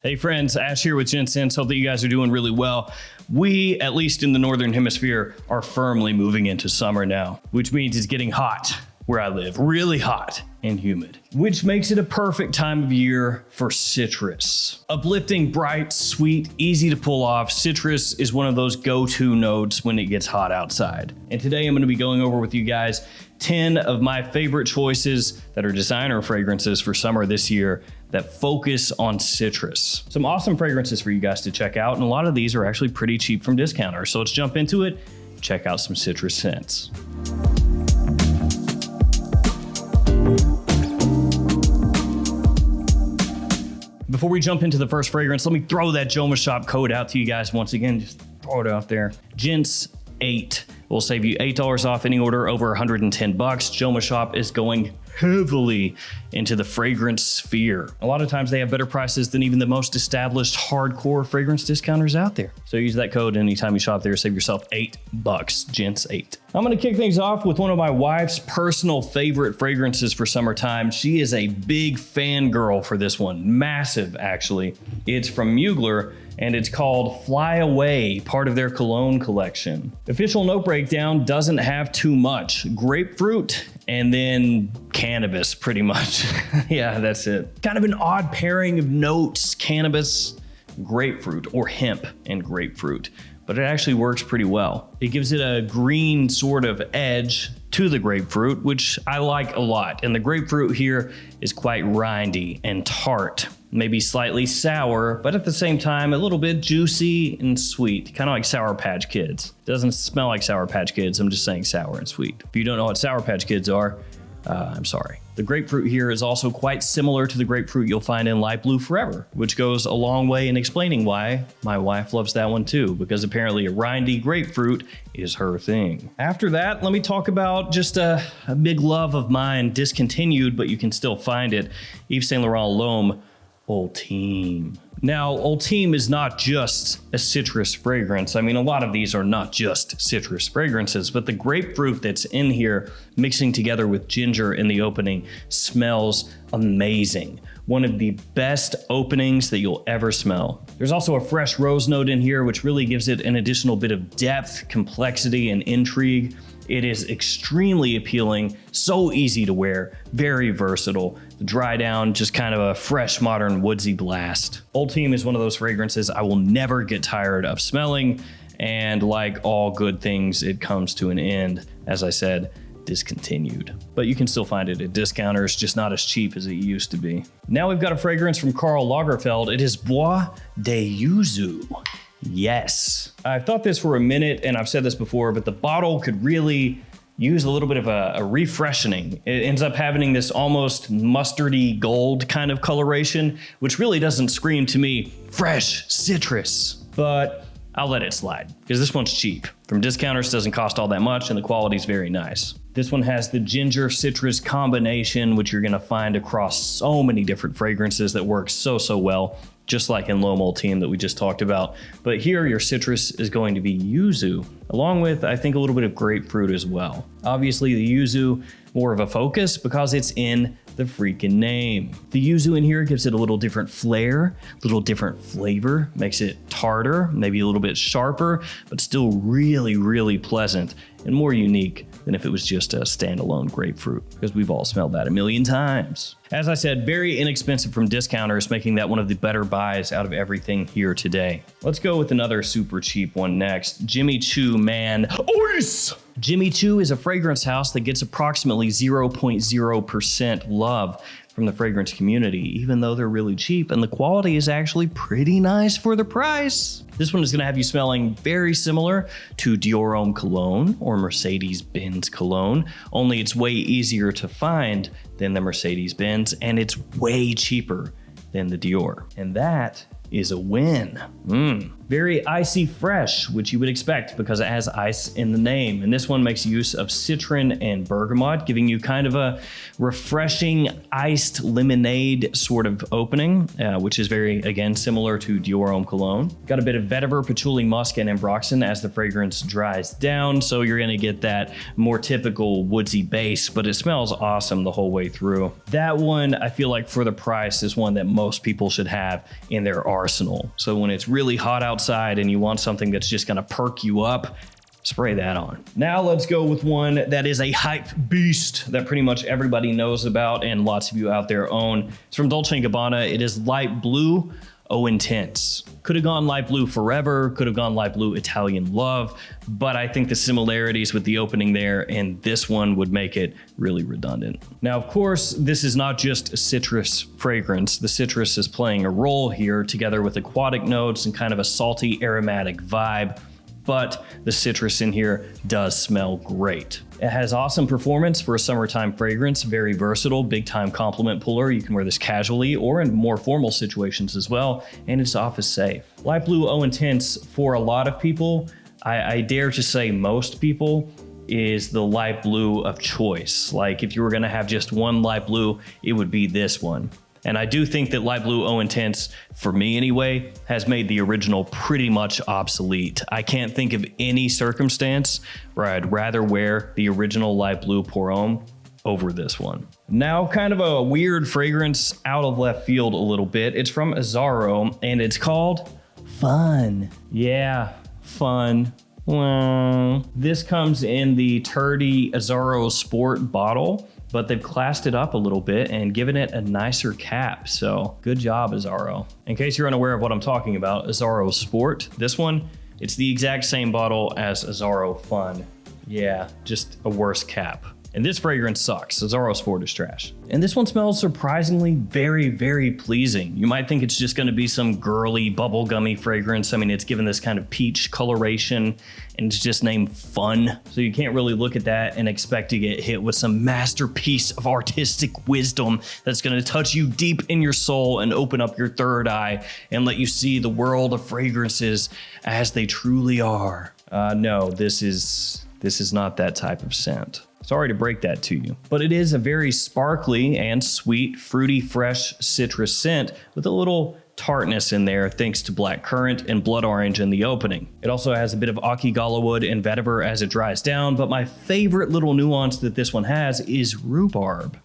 Hey friends, Ash here with GENTSS. Hope that you guys are doing really well. We, at least in the Northern Hemisphere, are firmly moving into summer now, which means it's getting hot where I live, really hot and humid, which makes it a perfect time of year for citrus. Uplifting, bright, sweet, easy to pull off, citrus is one of those go-to notes when it gets hot outside. And today I'm gonna be going over with you guys 10 of my favorite choices that are designer fragrances for summer this year that focus on citrus. Some awesome fragrances for you guys to check out, and a lot of these are actually pretty cheap from discounters. So let's jump into it, check out some citrus scents. Before we jump into the first fragrance, let me throw that Joma Shop code out to you guys once again. Just throw it out there. GENTSS 8 will save you $8 off any order over 110 bucks. Joma Shop is going heavily into the fragrance sphere. A lot of times they have better prices than even the most established hardcore fragrance discounters out there. So use that code anytime you shop there, save yourself $8, GENTSS 8. I'm gonna kick things off with one of my wife's personal favorite fragrances for summertime. She is a big fangirl for this one, massive actually. It's from MUGLER and it's called Fly Away, part of their cologne collection. The official note breakdown doesn't have too much. Grapefruit and then cannabis, pretty much. Yeah, that's it. Kind of an odd pairing of notes, cannabis, grapefruit, or hemp and grapefruit, but it actually works pretty well. It gives it a green sort of edge to the grapefruit, which I like a lot. And the grapefruit here is quite rindy and tart, maybe slightly sour, but at the same time, a little bit juicy and sweet, kind of like Sour Patch Kids. Doesn't smell like Sour Patch Kids, I'm just saying sour and sweet. If you don't know what Sour Patch Kids are, I'm sorry. The grapefruit here is also quite similar to the grapefruit you'll find in Light Blue Forever, which goes a long way in explaining why my wife loves that one too, because apparently a rindy grapefruit is her thing. After that, let me talk about just a big love of mine, discontinued, but you can still find it, Yves Saint Laurent L'Homme ULTIME. Now, ULTIME is not just a citrus fragrance. I mean, a lot of these are not just citrus fragrances, but the grapefruit that's in here mixing together with ginger in the opening smells amazing. One of the best openings that you'll ever smell. There's also a fresh rose note in here, which really gives it an additional bit of depth, complexity, and intrigue. It is extremely appealing, so easy to wear, very versatile. The dry down, just kind of a fresh, modern, woodsy blast. ULTIME is one of those fragrances I will never get tired of smelling, and like all good things, it comes to an end, as I said, discontinued. But you can still find it at discounters, just not as cheap as it used to be. Now we've got a fragrance from KARL Lagerfeld. It is Bois de YUZU. Yes. I've thought this for a minute, and I've said this before, but the bottle could really use a little bit of a refreshening. It ends up having this almost mustardy gold kind of coloration, which really doesn't scream to me fresh citrus, but I'll let it slide because this one's cheap. From discounters, doesn't cost all that much, and the quality's very nice. This one has the ginger citrus combination, which you're gonna find across so many different fragrances that works so well, just like in L'Homme ULTIME that we just talked about. But here your citrus is going to be yuzu, along with, I think, a little bit of grapefruit as well. Obviously the yuzu, more of a focus because it's in the freaking name. The yuzu in here gives it a little different flair, a little different flavor, makes it tartar, maybe a little bit sharper, but still really pleasant and more unique than if it was just a standalone grapefruit, because we've all smelled that a million times. As I said, very inexpensive from discounters, making that one of the better buys out of everything here today. Let's go with another super cheap one next. Jimmy Choo Man BOISEE! Jimmy Choo is a fragrance house that gets approximately 0.0% love from the fragrance community, even though they're really cheap, and the quality is actually pretty nice for the price. This one is gonna have you smelling very similar to Dior Homme Cologne or Mercedes-Benz Cologne, only it's way easier to find than the Mercedes-Benz, and it's way cheaper than the Dior. And that is a win. Very icy fresh, which you would expect because it has ice in the name. And this one makes use of citron and bergamot, giving you kind of a refreshing iced lemonade sort of opening, which is very, again, similar to Dior Homme Cologne. Got a bit of vetiver, patchouli, musk, and ambroxan as the fragrance dries down. So you're gonna get that more typical woodsy base, but it smells awesome the whole way through. That one, I feel like for the price, is one that most people should have in their arsenal. So when it's really hot outside and you want something that's just gonna perk you up, spray that on. Now let's go with one that is a hype beast that pretty much everybody knows about and lots of you out there own. It's from Dolce & Gabbana. It is light blue, Oh Intense. Could have gone light blue forever, could have gone light blue Italian love, but I think the similarities with the opening there and this one would make it really redundant. Now, of course, this is not just a citrus fragrance. The citrus is playing a role here together with aquatic notes and kind of a salty aromatic vibe, but the citrus in here does smell great. It has awesome performance for a summertime fragrance, very versatile, big time compliment puller. You can wear this casually or in more formal situations as well, and it's office safe. Light blue Oh Intense, for a lot of people, I dare to say most people, is the light blue of choice. Like if you were gonna have just one light blue, it would be this one. And I do think that light blue Oh Intense, for me anyway, has made the original pretty much obsolete. I can't think of any circumstance where I'd rather wear the original light blue Pour Homme over this one. Now, kind of a weird fragrance out of left field a little bit. It's from AZZARO and it's called Fun. Yeah, fun. Well, this comes in the Turdy AZZARO Sport bottle, but they've classed it up a little bit and given it a nicer cap. So good job, AZZARO. In case you're unaware of what I'm talking about, AZZARO Sport, this one, it's the exact same bottle as AZZARO Fun. Yeah, just a worse cap. And this fragrance sucks. AZZARO Sport is trash. And this one smells surprisingly very, very pleasing. You might think it's just gonna be some girly bubblegummy fragrance. I mean, it's given this kind of peach coloration and it's just named Fun. So you can't really look at that and expect to get hit with some masterpiece of artistic wisdom that's gonna touch you deep in your soul and open up your third eye and let you see the world of fragrances as they truly are. No, this is not that type of scent. Sorry to break that to you, but it is a very sparkly and sweet, fruity, fresh citrus scent with a little tartness in there thanks to black currant and blood orange in the opening. It also has a bit of Akigala wood and vetiver as it dries down, but my favorite little nuance that this one has is rhubarb.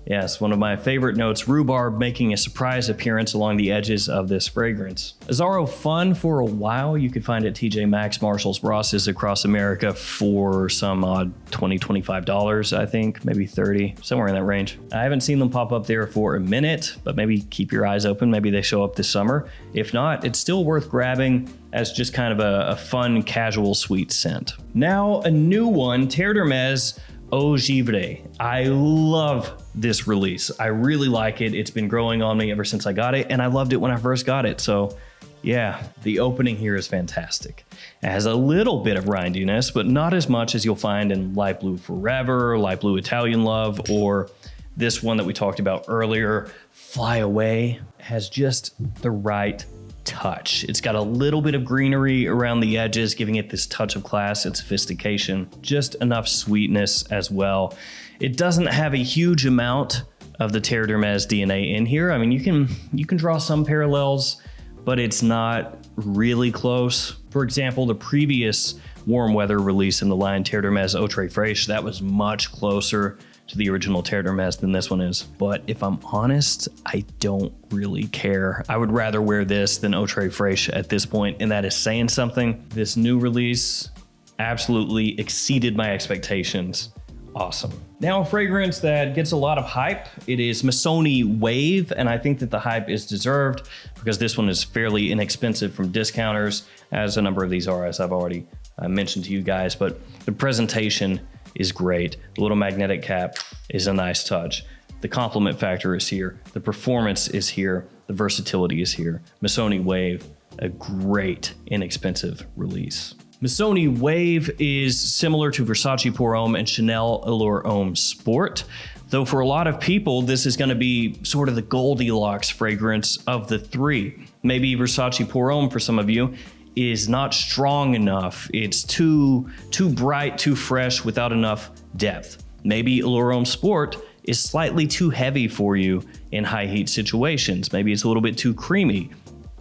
Yes, one of my favorite notes, rhubarb making a surprise appearance along the edges of this fragrance. AZZARO Fun, for a while, you could find at TJ Maxx, Marshalls, Ross's across America for some odd $20, $25, I think, maybe 30, somewhere in that range. I haven't seen them pop up there for a minute, but maybe keep your eyes open. Maybe they show up this summer. If not, it's still worth grabbing as just kind of a fun, casual, sweet scent. Now, a new one, Terre d'Hermès Eau Givre. I love this release. I really like it. It's been growing on me ever since I got it, and I loved it when I first got it. So yeah, the opening here is fantastic. It has a little bit of rindiness, but not as much as you'll find in Light Blue Forever, Light Blue Italian Love, or this one that we talked about earlier, Fly Away. It has just the right touch. It's got a little bit of greenery around the edges, giving it this touch of class and sophistication, just enough sweetness as well. It doesn't have a huge amount of the Terre d'Hermès DNA in here. I mean, you can draw some parallels, but it's not really close. For example, the previous warm weather release in the line, Terre d'Hermès Eau Très Fraîche, that was much closer to the original Terre d'Hermès than this one is. But if I'm honest, I don't really care. I would rather wear this than Eau Très Fraîche at this point, and that is saying something. This new release absolutely exceeded my expectations. Awesome. Now, a fragrance that gets a lot of hype. It is MISSONI Wave, and I think that the hype is deserved because this one is fairly inexpensive from discounters, as a number of these are, as I've already mentioned to you guys, but the presentation is great. The little magnetic cap is a nice touch. The compliment factor is here. The performance is here. The versatility is here. MISSONI Wave, a great inexpensive release. MISSONI Wave is similar to Versace Pour Homme and Chanel Allure Homme Sport, Though for a lot of people, this is going to be sort of the Goldilocks fragrance of the three. Maybe Versace Pour Homme for some of you is not strong enough. It's too bright, too fresh without enough depth. Maybe Allure Homme Sport is slightly too heavy for you in high heat situations. Maybe it's a little bit too creamy.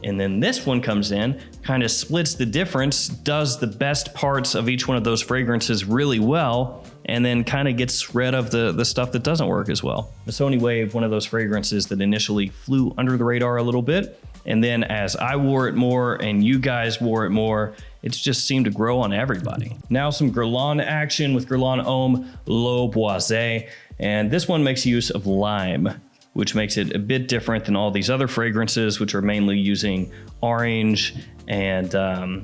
And then this one comes in, kind of splits the difference, does the best parts of each one of those fragrances really well, and then kind of gets rid of the stuff that doesn't work as well. Missoni Wave, one of those fragrances that initially flew under the radar a little bit, and then as I wore it more and you guys wore it more, it just seemed to grow on everybody. Now some Guerlain action with Guerlain Homme Le Boiseee, and this one makes use of lime, which makes it a bit different than all these other fragrances, which are mainly using orange and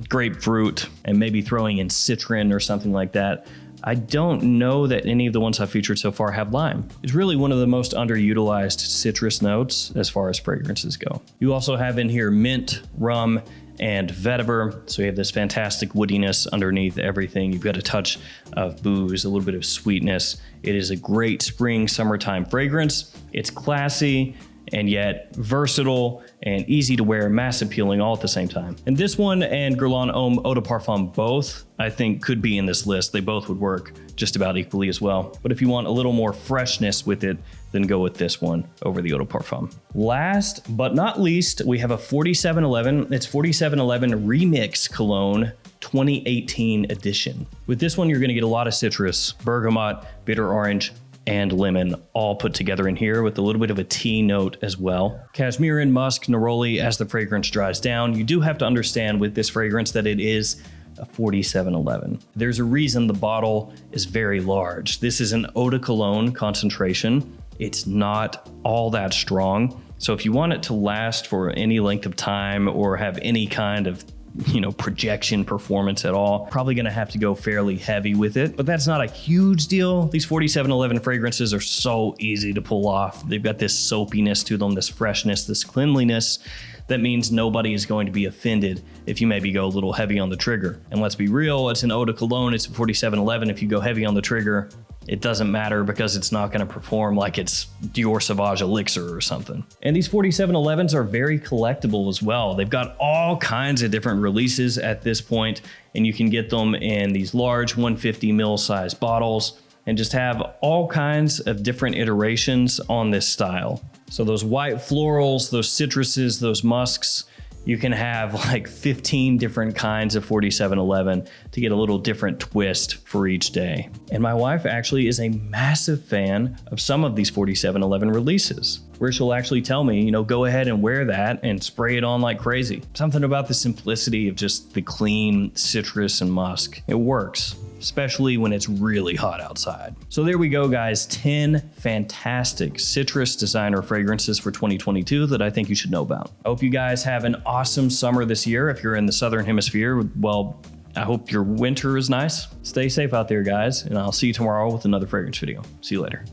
grapefruit and maybe throwing in citron or something like that. I don't know that any of the ones I've featured so far have lime. It's really one of the most underutilized citrus notes as far as fragrances go. You also have in here mint, rum, and vetiver. So you have this fantastic woodiness underneath everything. You've got a touch of booze, a little bit of sweetness. It is a great spring, summertime fragrance. It's classy and yet versatile and easy to wear, mass appealing all at the same time. And this one and Guerlain Homme Eau de Parfum both, I think, could be in this list. They both would work just about equally as well. But if you want a little more freshness with it, then go with this one over the Eau de Parfum. Last but not least, we have a 4711. It's 4711 Remix Cologne 2018 edition. With this one, you're gonna get a lot of citrus, bergamot, bitter orange, and lemon all put together in here with a little bit of a tea note as well. Cashmere and musk, neroli as the fragrance dries down. You do have to understand with this fragrance that it is a 4711. There's a reason the bottle is very large. This is an eau de cologne concentration. It's not all that strong. So if you want it to last for any length of time or have any kind of projection performance at all, probably gonna have to go fairly heavy with it, but that's not a huge deal. These 4711 fragrances are so easy to pull off. They've got this soapiness to them, this freshness, this cleanliness. That means nobody is going to be offended if you maybe go a little heavy on the trigger. And let's be real, it's an eau de cologne, it's a 4711. If you go heavy on the trigger, it doesn't matter because it's not going to perform like it's Dior Sauvage Elixir or something. And these 4711s are very collectible as well. They've got all kinds of different releases at this point, and you can get them in these large 150 ml size bottles and just have all kinds of different iterations on this style. So those white florals, those citruses, those musks, you can have like 15 different kinds of 4711 to get a little different twist for each day. And my wife actually is a massive fan of some of these 4711 releases, where she'll actually tell me, go ahead and wear that and spray it on like crazy. Something about the simplicity of just the clean citrus and musk. It works, especially when it's really hot outside. So there we go, guys. 10 fantastic citrus designer fragrances for 2022 that I think you should know about. I hope you guys have an awesome summer this year. If you're in the Southern Hemisphere, well, I hope your winter is nice. Stay safe out there, guys, and I'll see you tomorrow with another fragrance video. See you later.